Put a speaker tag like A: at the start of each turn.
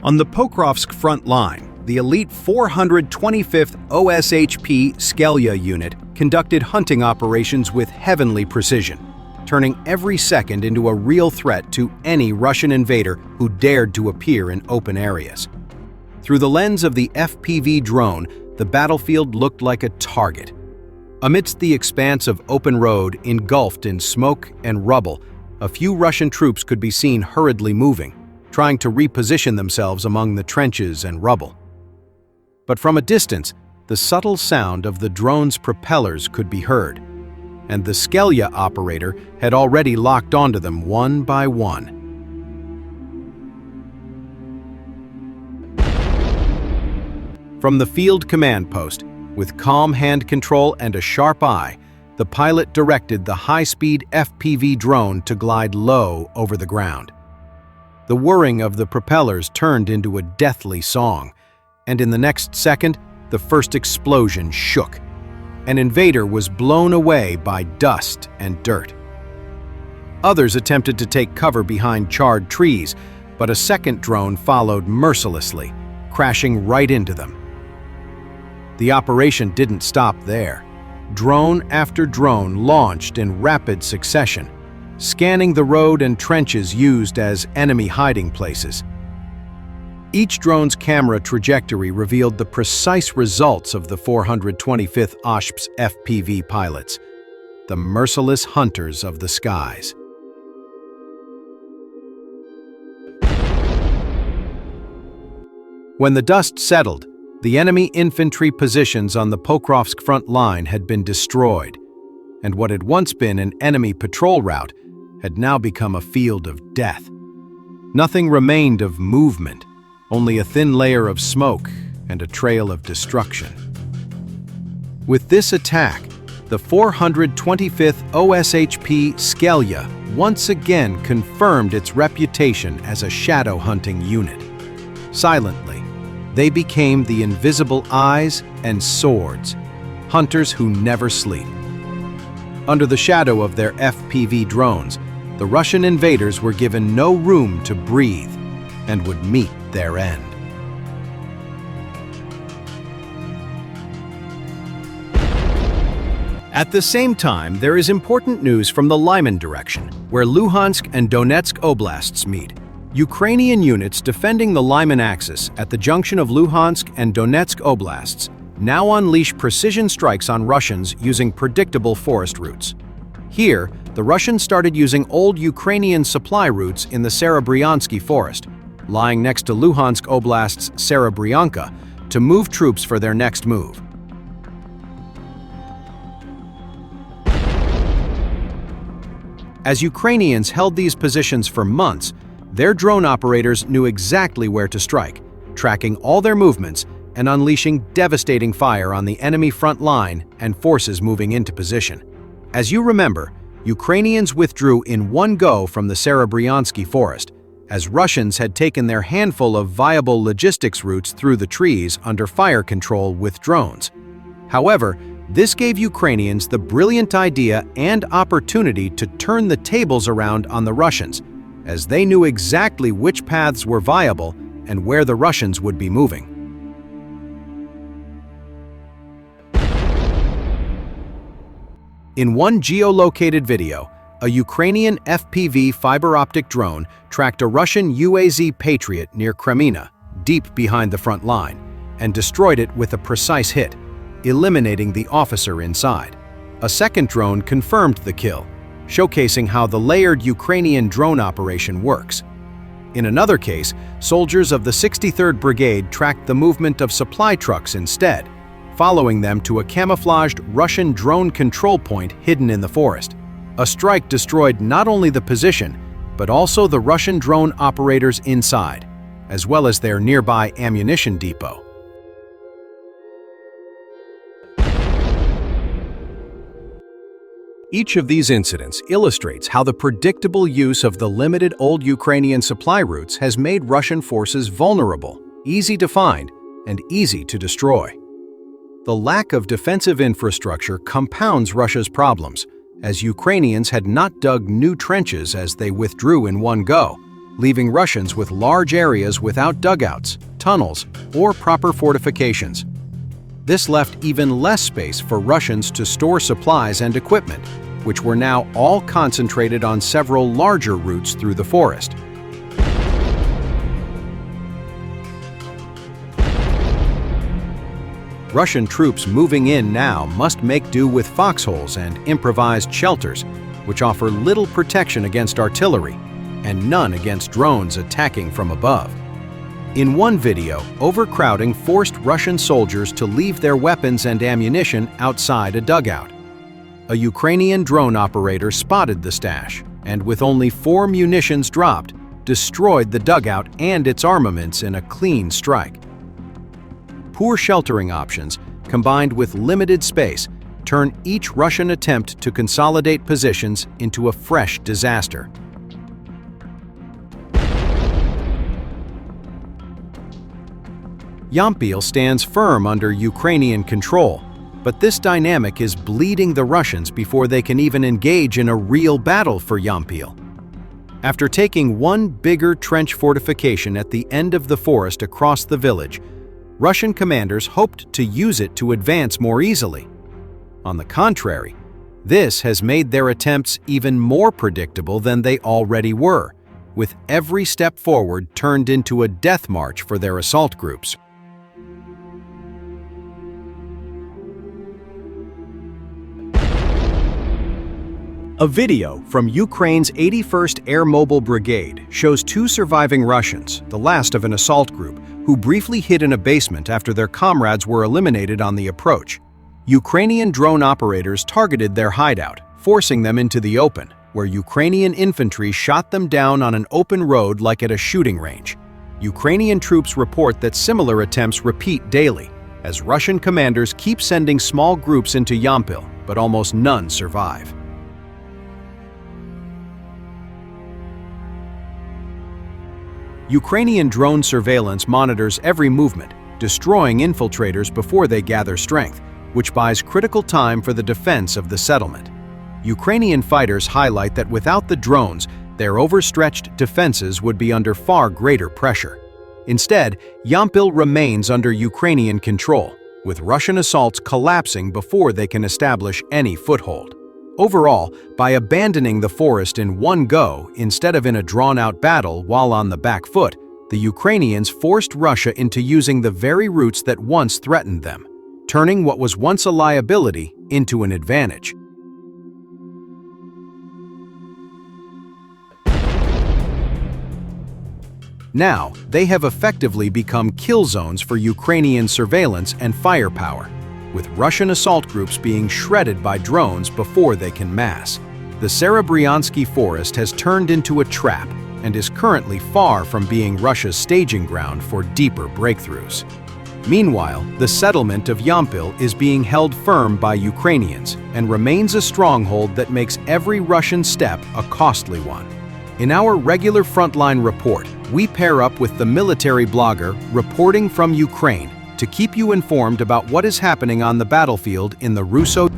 A: On the Pokrovsk front line, the elite 425th OSHP Skelya unit conducted hunting operations with heavenly precision, turning every second into a real threat to any Russian invader who dared to appear in open areas. Through the lens of the FPV drone, the battlefield looked like a target. Amidst the expanse of open road engulfed in smoke and rubble, a few Russian troops could be seen hurriedly moving, trying to reposition themselves among the trenches and rubble. But from a distance, the subtle sound of the drone's propellers could be heard, and the Skelya operator had already locked onto them one by one. From the field command post, with calm hand control and a sharp eye, the pilot directed the high-speed FPV drone to glide low over the ground. The whirring of the propellers turned into a deathly song, and in the next second, the first explosion shook. An invader was blown away by dust and dirt. Others attempted to take cover behind charred trees, but a second drone followed mercilessly, crashing right into them. The operation didn't stop there. Drone after drone launched in rapid succession, scanning the road and trenches used as enemy hiding places. Each drone's camera trajectory revealed the precise results of the 425th OSHP's FPV pilots, the merciless hunters of the skies. When the dust settled, the enemy infantry positions on the Pokrovsk front line had been destroyed, and what had once been an enemy patrol route had now become a field of death. Nothing remained of movement, only a thin layer of smoke and a trail of destruction. With this attack, the 425th OSHP Skelya once again confirmed its reputation as a shadow hunting unit. Silently, they became the invisible eyes and swords, hunters who never sleep. Under the shadow of their FPV drones, the Russian invaders were given no room to breathe and would meet their end. At the same time, there is important news from the Lyman direction, where Luhansk and Donetsk oblasts meet. Ukrainian units defending the Lyman axis at the junction of Luhansk and Donetsk oblasts now unleash precision strikes on Russians using predictable forest routes. Here, the Russians started using old Ukrainian supply routes in the Serebryansky forest, lying next to Luhansk Oblast's Serebryanka, to move troops for their next move. As Ukrainians held these positions for months, their drone operators knew exactly where to strike, tracking all their movements and unleashing devastating fire on the enemy front line and forces moving into position. As you remember, Ukrainians withdrew in one go from the Serebryansky forest, as Russians had taken their handful of viable logistics routes through the trees under fire control with drones. However, this gave Ukrainians the brilliant idea and opportunity to turn the tables around on the Russians, as they knew exactly which paths were viable and where the Russians would be moving. In one geolocated video, a Ukrainian FPV fiber optic drone tracked a Russian UAZ Patriot near Kreminna, deep behind the front line, and destroyed it with a precise hit, eliminating the officer inside. A second drone confirmed the kill, showcasing how the layered Ukrainian drone operation works. In another case, soldiers of the 63rd Brigade tracked the movement of supply trucks instead, following them to a camouflaged Russian drone control point hidden in the forest. A strike destroyed not only the position, but also the Russian drone operators inside, as well as their nearby ammunition depot. Each of these incidents illustrates how the predictable use of the limited old Ukrainian supply routes has made Russian forces vulnerable, easy to find, and easy to destroy. The lack of defensive infrastructure compounds Russia's problems, as Ukrainians had not dug new trenches as they withdrew in one go, leaving Russians with large areas without dugouts, tunnels, or proper fortifications. This left even less space for Russians to store supplies and equipment, which were now all concentrated on several larger routes through the forest. Russian troops moving in now must make do with foxholes and improvised shelters, which offer little protection against artillery and none against drones attacking from above. In one video, overcrowding forced Russian soldiers to leave their weapons and ammunition outside a dugout. A Ukrainian drone operator spotted the stash and, with only 4 munitions dropped, destroyed the dugout and its armaments in a clean strike. Poor sheltering options, combined with limited space, turn each Russian attempt to consolidate positions into a fresh disaster. Yampil stands firm under Ukrainian control, but this dynamic is bleeding the Russians before they can even engage in a real battle for Yampil. After taking one bigger trench fortification at the end of the forest across the village, Russian commanders hoped to use it to advance more easily. On the contrary, this has made their attempts even more predictable than they already were, with every step forward turned into a death march for their assault groups. A video from Ukraine's 81st Air Mobile Brigade shows 2 surviving Russians, the last of an assault group, who briefly hid in a basement after their comrades were eliminated on the approach. Ukrainian drone operators targeted their hideout, forcing them into the open, where Ukrainian infantry shot them down on an open road like at a shooting range. Ukrainian troops report that similar attempts repeat daily, as Russian commanders keep sending small groups into Yampil, but almost none survive. Ukrainian drone surveillance monitors every movement, destroying infiltrators before they gather strength, which buys critical time for the defense of the settlement. Ukrainian fighters highlight that without the drones, their overstretched defenses would be under far greater pressure. Instead, Yampil remains under Ukrainian control, with Russian assaults collapsing before they can establish any foothold. Overall, by abandoning the forest in one go instead of in a drawn-out battle while on the back foot, the Ukrainians forced Russia into using the very routes that once threatened them, turning what was once a liability into an advantage. Now, they have effectively become kill zones for Ukrainian surveillance and firepower, with Russian assault groups being shredded by drones before they can mass. The Serebryansky forest has turned into a trap and is currently far from being Russia's staging ground for deeper breakthroughs. Meanwhile, the settlement of Yampil is being held firm by Ukrainians and remains a stronghold that makes every Russian step a costly one. In our regular frontline report, we pair up with the military blogger reporting from Ukraine to keep you informed about what is happening on the battlefield in the Russo